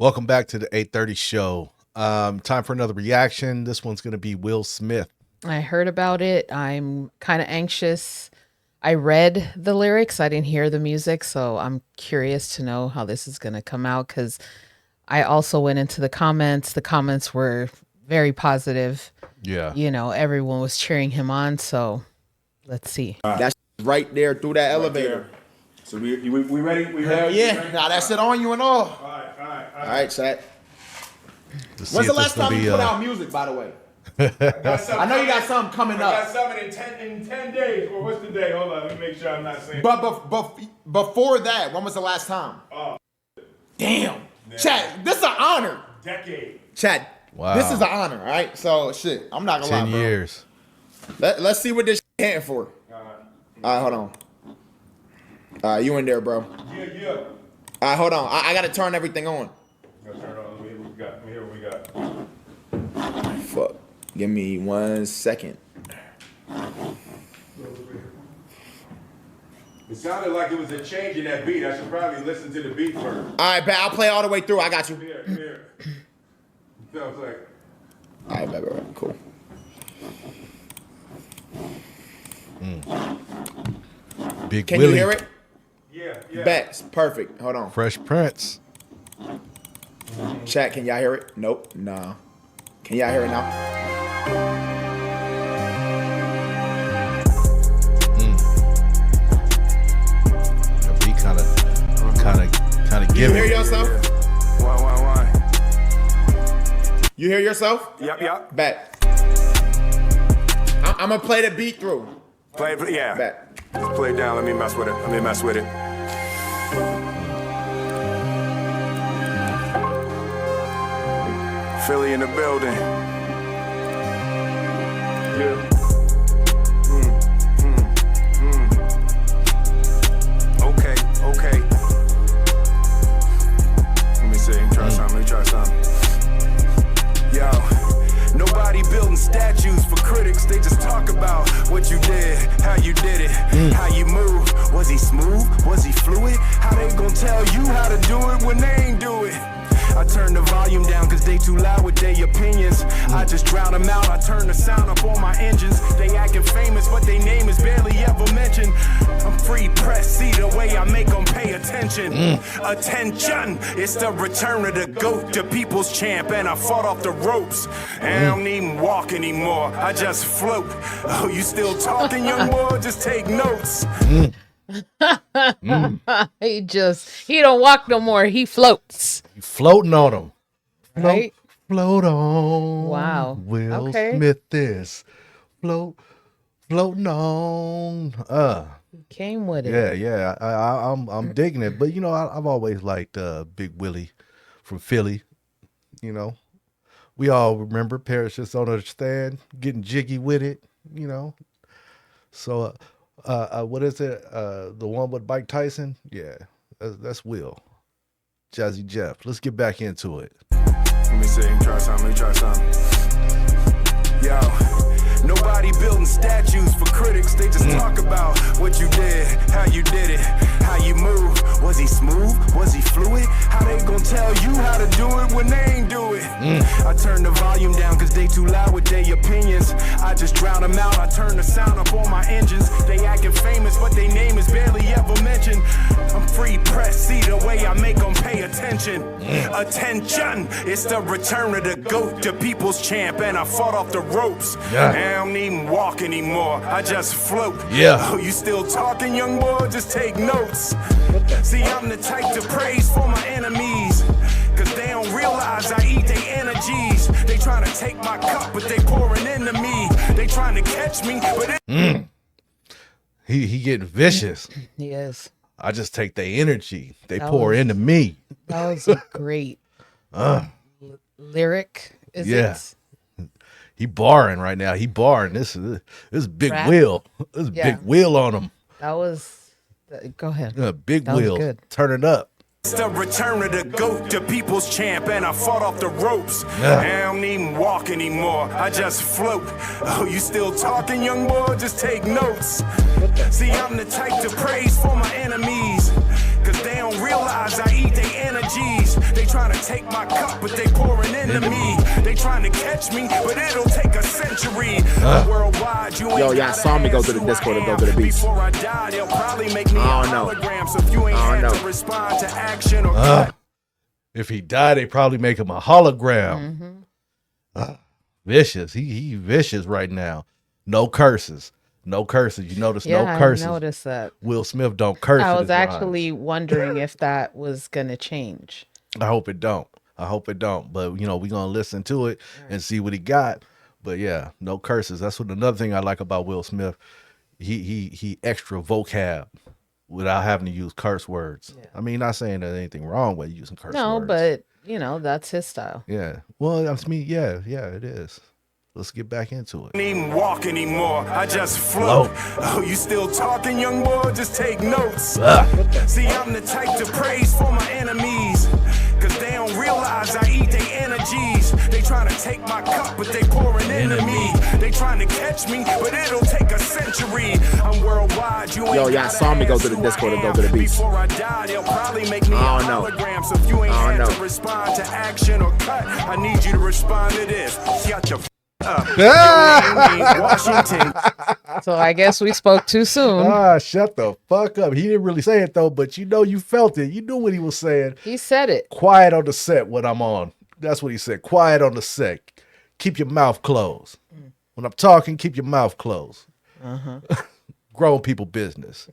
Welcome back to the 8:30 show. Time for another reaction. This one's going to be Will Smith. I heard about it. I'm kind of anxious. I read the lyrics. I didn't hear the music, so I'm curious to know how this is going to come out because I also went into the comments. The comments were very positive. Yeah. You know, everyone was cheering him on, so let's see. That's right there through that elevator. So we ready? We Hell ready? yeah. Now that's it on you and all. All right. All right, chat. When's the last time you put out music, by the way? I know you got something coming up. I got something in 10 days. Well, what's the day? Hold on, let me make sure I'm not saying. But before that, when was the last time? Damn. Chat, this is an honor. Decade. Chat, wow. This is an honor, all right? So, shit, I'm not gonna lie, 10 bro. years. Let's see what this hitting for. All right, hold on. All right, you in there, bro. Yeah. All right, hold on. I gotta turn everything on. Turn it on. Let me hear what we got. Fuck. Give me 1 second. It sounded like it was a change in that beat. I should probably listen to the beat first. All right, bet. I'll play all the way through. I got you. Come here. Sounds like. All right, bet. Cool. Big Can Willie. you hear it? Yeah. Bet. Perfect. Hold on. Fresh Prince. Chat, can y'all hear it? Nope. Nah. Can y'all hear it now? The beat kind of You giving. hear yourself? Why? You hear yourself? Yep. Bet. I'm gonna play the beat through. Play it, yeah. Bet. Just play it down. Let me mess with it. Philly in the building. Yeah. Okay. Let me see. Let me try something. Yo. Nobody building statues for critics. They just talk about what you did, how you did it, how you move. Was he smooth? Was he fluid? How they gonna tell you how to do it when they ain't do it? I turn the volume down cause they too loud with their opinions. I just drown them out, I turn the sound up on my engines. They acting famous, but their name is barely ever mentioned. I'm free press, see the way I make them pay attention. Attention, it's the return of the GOAT, the people's champ, and I fought off the ropes. And I don't even walk anymore, I just float. Oh, you still talking, young boy? Just take notes. He don't walk no more. He floats. You floating on him. Right? Float on. Wow. Will Okay. Smith is floating on. Came with it. Yeah. I'm digging it. But you know, I've always liked Big Willie from Philly. You know, we all remember Paris Just Don't Understand, getting jiggy with it. You know, so what is it? The one with Mike Tyson? Yeah, that's Will. Jazzy Jeff. Let's get back into it. Let me see. Let me try something. Yo. Nobody building statues for critics. They just talk about what you did, how you did it, how you move. Was he smooth? Was he fluid? How they gonna tell you how to do it when they ain't do it? I turn the volume down cause they too loud with their opinions. I just drown them out, I turn the sound up on my engines. They acting famous, but their name is barely ever mentioned. I'm free press, see the way I make them pay attention. Attention, it's the return of the GOAT, the people's champ, and I fought off the ropes. Yeah. I don't even walk anymore, I just float. Yeah. Oh, you still talking, young boy? Just take notes. See, I'm the type to praise for my enemies, cause they don't realize I eat their energies. They trying to take my cup, but they pouring into me. They trying to catch me, but He getting vicious. He is. I just take their energy. They That pour was- into me. That was a great lyric. Is Yeah. it? He barring right now. He barring. This is Big Rap? Will. This is Yeah. Big Will on him. That was. Go ahead. Big That was Will. good. Turn it up. it's the return of the GOAT, the people's champ, and I fought off the ropes. Yeah. I don't even walk anymore, I just float. Oh, you still talking, young boy? Just take notes. See, I'm the type to praise for my enemies, cause they don't realize I eat their energy. energies. They trying to take my cup, but they pouring into me. They trying to catch me, but it'll take a century. Worldwide, you ain't Yo, y'all saw me go to the Discord and go to the beats. Before I die, they'll probably make me a I don't know. hologram. So if you ain't I had don't to know. respond to action or cut, If he died, they probably make him a hologram. Vicious. He vicious right now. No curses. No curses. You notice no curses. I noticed that. Will Smith don't curse. I in was his rhymes. actually wondering if that was gonna change. I hope it don't. I hope it don't. But we're gonna listen to it and see what he got. But yeah, no curses. That's what another thing I like about Will Smith. He extra vocab without having to use curse words. Yeah. I mean, not saying there's anything wrong with using curse No, words. but that's his style. Yeah. Well, I mean, yeah, it is. Let's get back into it. I don't even walk anymore. I just float. Oh, you still talking, young boy? Just take notes. See, I'm the type to praise for my enemies. Cause they don't realize I eat their energies. They trying to take my cup, but they pouring into me. They trying to catch me, but it'll take a century. I'm worldwide. You ain't Yo, y'all gotta saw me go ask to the who Discord I and go am. to the beats. Before I die, they'll probably make me a I don't know. hologram. So if you ain't I had don't to know. respond to action or cut, I need you to respond to this. Shut your up. Your name ain't Washington. So I guess we spoke too soon. Shut the fuck up. He didn't really say it though, but you felt it. You knew what he was saying. He said it. Quiet on the set when I'm on. That's what he said. Quiet on the set. Keep your mouth closed. When I'm talking, keep your mouth closed. Grown people business.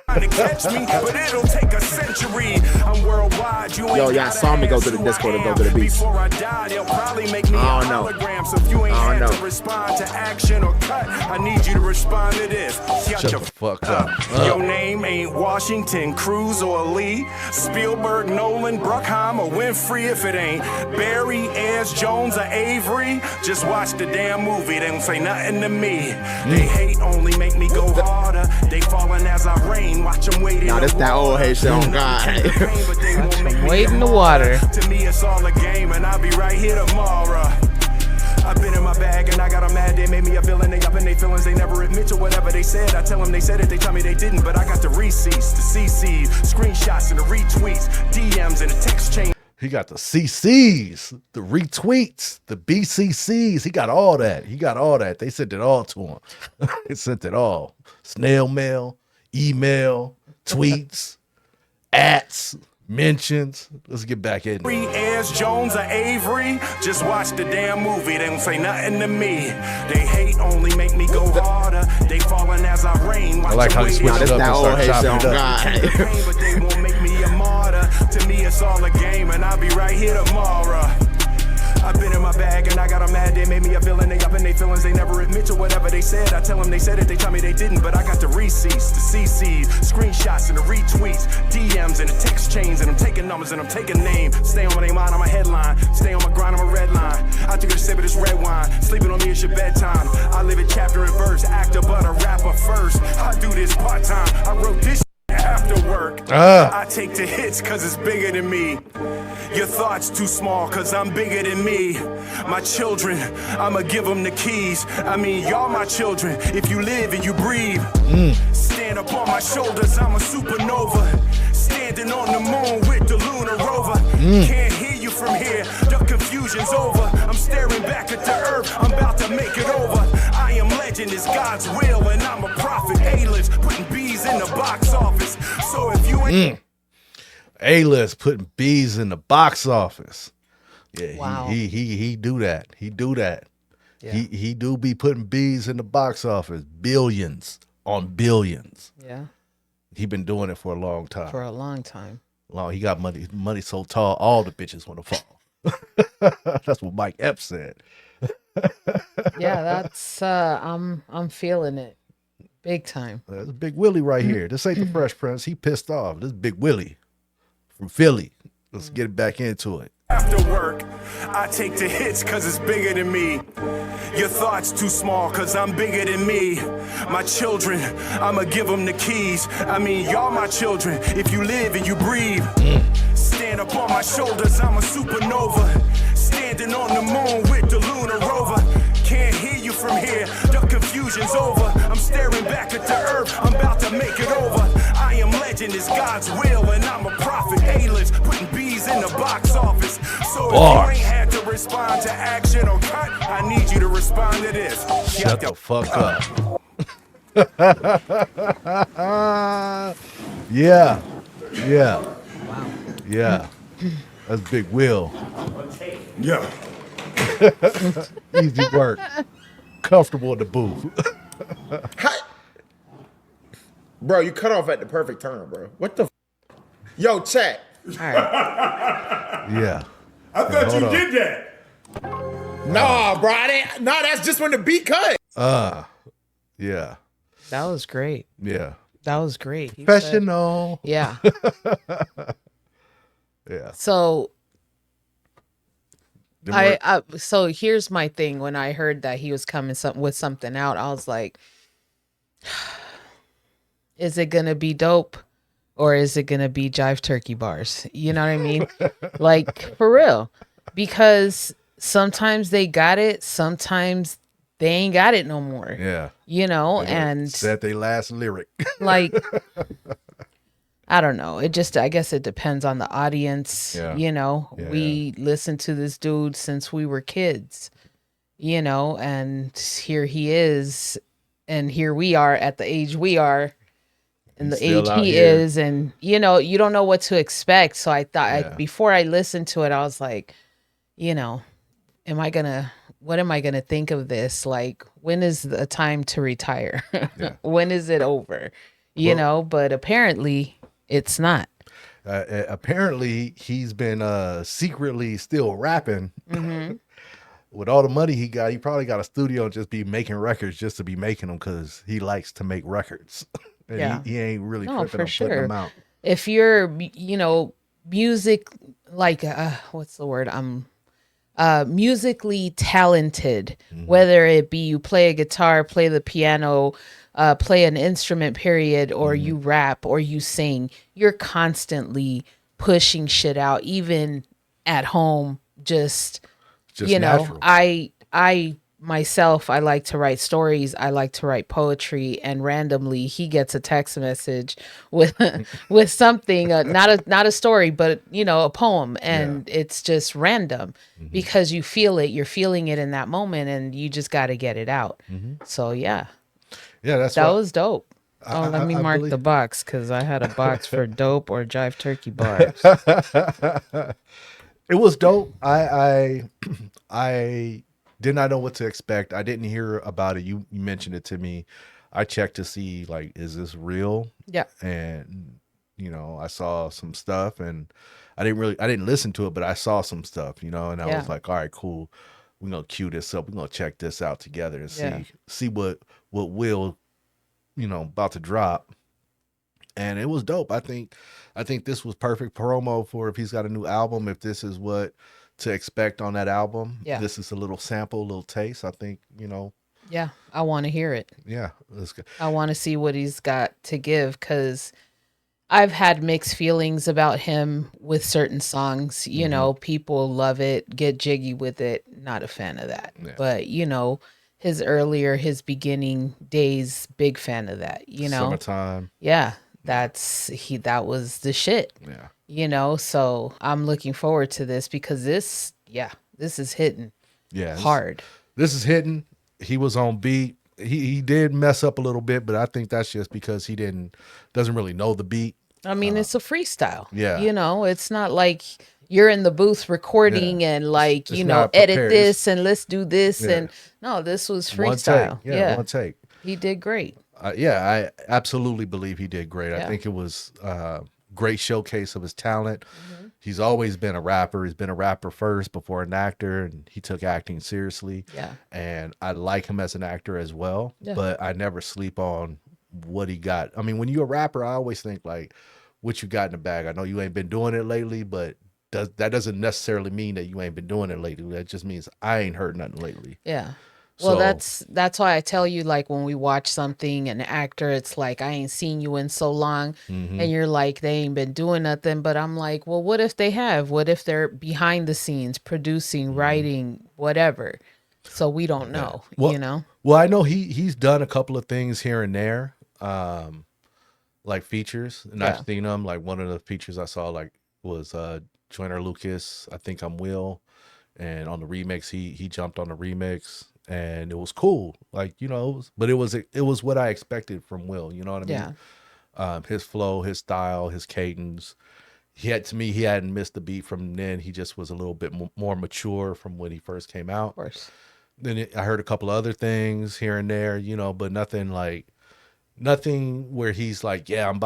Trying to catch me, but it'll take a century. I'm worldwide. You ain't Yo, y'all gotta saw me go ask to the who Discord I and go am. to the beats. Before I die, they'll probably make me a I don't know. hologram. So if you ain't I had don't to know. respond to action or cut, I need you to respond to this. Shut the fuck up. Your name ain't Washington, Cruz or Lee, Spielberg, Nolan, Bruckheimer, or Winfrey. If it ain't Barry, Ayers, Jones, or Avery, just watch the damn movie. They don't say nothing to me. They hate only make me go harder. They falling as I rain. Watch them wait in Nah, the this that old hate shit on God. Wade in the water. To me, it's all a game, and I'll be right here tomorrow. I've been in my bag and I got them mad. They made me a villain. They up in their feelings. They never admit to whatever they said. I tell them they said it. They tell me they didn't. But I got the receipts, the CCs, screenshots, and the retweets, DMs, and the text chain. He got the CCs, the retweets, the BCCs. He got all that. They sent it all to him. They sent it all. Snail mail, email, tweets, ats, mentions. Let's get back in there. Ayers, Jones, or Avery, just watch the damn movie. They don't say nothing to me. They hate only make me go harder. They falling as I rain. I like how he switched Nah, it this up that and old started hate shit on chopping it up. God. But they won't make me a martyr. To me, it's all a game, and I'll be right here tomorrow. I've been in my bag and I got them mad. They made me a villain. They up in their feelings. They never admit to whatever they said. I tell them they said it. They tell me they didn't. But I got the receipts, the CCs, screenshots, and the retweets, DMs, and the text chains. And I'm taking numbers and I'm taking names. Stay on my name, I'm a headline. Stay on my grind, I'm a red line. I took a sip of this red wine. Sleeping on me, it's your bedtime. I live it chapter and verse. Actor, but a rapper first. I do this part time. I wrote this after work. I take the hits cause it's bigger than me. Your thoughts too small cause I'm bigger than me. My children, I'ma give them the keys. I mean, y'all my children. If you live and you breathe, stand up on my shoulders, I'm a supernova. Standing on the moon with the lunar rover. Can't hear you from here, the confusion's over. I'm staring back at the earth, I'm about to make it over. I am legend, it's God's will, and I'm a prophet. A-list, putting bees in the box office. So if you ain't A-list putting bees in the box office. Yeah, Wow. he do that. He do that. Yeah. He do be putting bees in the box office. Billions on billions. Yeah, He been doing it for a long time. for a long time. He got money so tall, all the bitches want to fall. That's what Mike Epps said. Yeah, that's I'm feeling it big time. That's Big Willie right here. This ain't the Fresh Prince. He pissed off. This is Big Willie from Philly. Let's get back into it. after work, I take the hits cause it's bigger than me. Your thoughts too small cause I'm bigger than me. My children, I'ma give them the keys. I mean, y'all my children, if you live and you breathe. Stand up on my shoulders, I'm a supernova. Standing on the moon with the lunar rover. Can't hear you from here, the confusion's over. I'm staring back at the earth, I'm about to make it over. I am legend. legend is God's will, and I'm a prophet. A-list, putting bees in the box office. So if Bars. you ain't had to respond to action or cut, I need you to respond to this. Shut the fuck up. Yeah. Yeah. Wow. Yeah. That's Big Will. Yeah. Easy work. Comfortable in the booth. Bro, you cut off at the perfect time, bro. What the? Yo, chat. All right. Yeah. I thought hold you on. did that. Nah, bro. I didn't. Nah, that's just when the beat cut. Yeah. That was great. Yeah. That was great. He said- Professional. yeah. Yeah. So Them work- so here's my thing. When I heard that he was coming with something out, I was like, is it gonna be dope or is it gonna be jive turkey bars? You know what I mean? Like, for real. Because sometimes they got it, sometimes they ain't got it no more. Yeah. You know, and said they last lyric. like, I don't know. It just, I guess it depends on the audience. Yeah. You know, Yeah, we listened to this dude since we were kids, you know, and here he is, and here we are at the age we are, and He's the still age out he here. is, and you know, you don't know what to expect. So I thought, Yeah. before I listened to it, I was like, you know, what am I gonna think of this? Like, when is the time to retire? Yeah. When is it over? You know, but apparently it's not. Apparently, he's been secretly still rapping. Mm-hmm. With all the money he got, he probably got a studio and just be making records just to be making them because he likes to make records. And Yeah. he ain't really No, tripping for on putting sure. them out. If you're, you know, music, like, what's the word? Musically talented, whether it be you play a guitar, play the piano, play an instrument, period, or you rap or you sing, you're constantly pushing shit out, even at home. Just you natural. know, I myself, I like to write stories, I like to write poetry, and randomly he gets a text message with with something, not a story, but you know, a poem, and it's just random because you feel it, you're feeling it in that moment, and you just got to get it out. So yeah, Yeah, that's that what, was dope. Oh, let me I mark believe- the box because I had a box for dope or jive turkey bars. It was dope. I did not know what to expect. I didn't hear about it. You mentioned it to me. I checked to see, like, is this real? Yeah. And you know, I saw some stuff, and I didn't listen to it, but I saw some stuff, you know, and I was like, all right, cool. We're gonna cue this up. We're gonna check this out together and see what Will, you know, about to drop. And it was dope. I think this was perfect promo for if he's got a new album, if this is what to expect on that album. Yeah. This is a little sample, a little taste. I think, you know, Yeah, I want to hear it. yeah, let's go. I want to see what he's got to give because I've had mixed feelings about him with certain songs. You know, people love it, get jiggy with it. Not a fan of that. Yeah. But, you know, his beginning days, big fan of that, you know? Summertime. Yeah, that was the shit, Yeah. you know? So I'm looking forward to this because this is hitting Yeah. hard. This is hitting. He was on beat. He did mess up a little bit, but I think that's just because he doesn't really know the beat. I mean, it's a freestyle. yeah. You know, it's not like you're in the booth recording and like, It's you know, not edit prepared. this and let's do this. Yeah. And no, this was One freestyle. take. Yeah, one take. He did great. Yeah, I absolutely believe he did great. I Yeah. think it was great showcase of his talent. Mm-hmm. He's always been a rapper. He's been a rapper first before an actor, and he took acting seriously. Yeah. And I like him as an actor as well, Yeah. but I never sleep on what he got. I mean, when you're a rapper, I always think like, what you got in the bag. I know you ain't been doing it lately, but that doesn't necessarily mean that you ain't been doing it lately. That just means I ain't heard nothing lately. Yeah. Well, So- that's why I tell you, like, when we watch something, an actor, it's like, I ain't seen you in so long. Mm-hmm. And you're like, they ain't been doing nothing. But I'm like, well, what if they have? What if they're behind the scenes, producing, Mm-hmm. writing, whatever? So we don't know, Well- you know? Well, I know he's done a couple of things here and there. like features, and Yeah. I've seen them. Like one of the features I saw like was Joyner Lucas, I Think I'm Will, and on the remix he jumped on the remix, and it was cool. Like, you know, it was what I expected from Will. You know what I mean? Yeah. His flow, his style, his cadence. He hadn't missed the beat from then. He just was a little bit more mature from when he first came out. Of course. Then I heard a couple other things here and there, you know, but nothing where he's like, yeah, I'm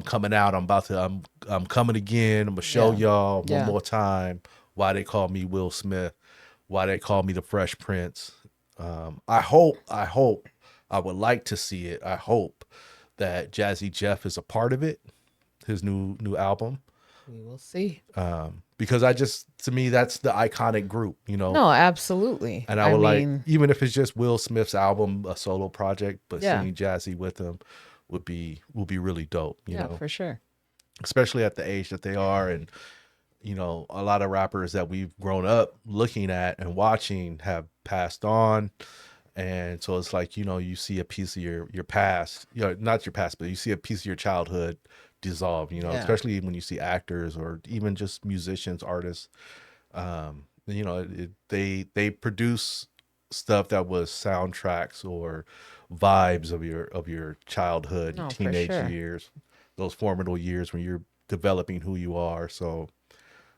coming out, I'm coming again, I'm gonna show Yeah. y'all one Yeah. more time why they call me Will Smith, why they call me the Fresh Prince. I hope, I would like to see it. I hope that Jazzy Jeff is a part of it, his new album. We will see. Because to me, that's the iconic group, you know. No, absolutely. And I would like, even if it's just Will Smith's album, a solo project, but Yeah. seeing Jazzy with him would be really dope, you know, for sure. especially at the age that they are. And, you know, a lot of rappers that we've grown up looking at and watching have passed on. And so it's like, you know, you see a piece of your past, you know, not your past, but you see a piece of your childhood dissolve, you know, Yeah. especially when you see actors or even just musicians, artists. You know, they produce stuff that was soundtracks or vibes of your childhood, No, for teenage sure. years, those formative years when you're developing who you are. So,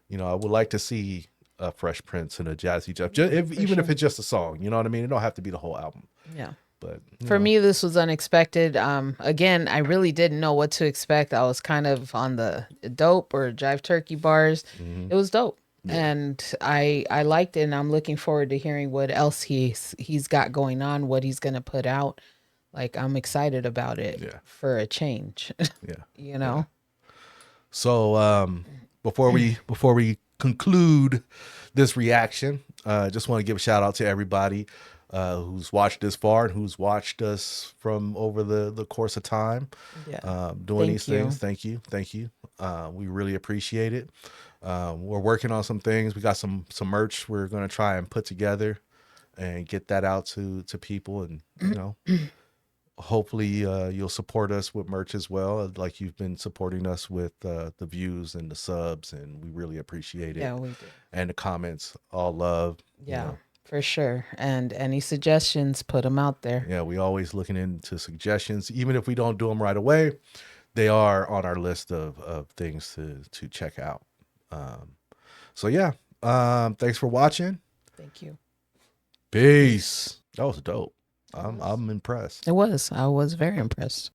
you know, I would like to see a Fresh Prince and a Jazzy Jeff, even if it's just a song. You know what I mean? It don't have to be the whole album. Yeah. But For me, this was unexpected. Again, I really didn't know what to expect. I was kind of on the dope or jive turkey bars. It was dope. And I liked it, and I'm looking forward to hearing what else he's got going on, what he's gonna put out. Like, I'm excited about it for a change. yeah. You know? So before we conclude this reaction, just want to give a shout out to everybody who's watched this far and who's watched us from over the course of time. Yeah. Doing Thank these you. things. Thank you. We really appreciate it. We're working on some things. We got some merch we're going to try and put together and get that out to people, and you know, hopefully you'll support us with merch as well, like you've been supporting us with the views and the subs, and we really appreciate it. Yeah, we do. And the comments, all love. you Yeah, know. for sure. And any suggestions, put them out there. Yeah, we always looking into suggestions, even if we don't do them right away. They are on our list of things to check out. So yeah, thanks for watching. Thank you. Peace. That was dope. I'm impressed. It was. I was very impressed.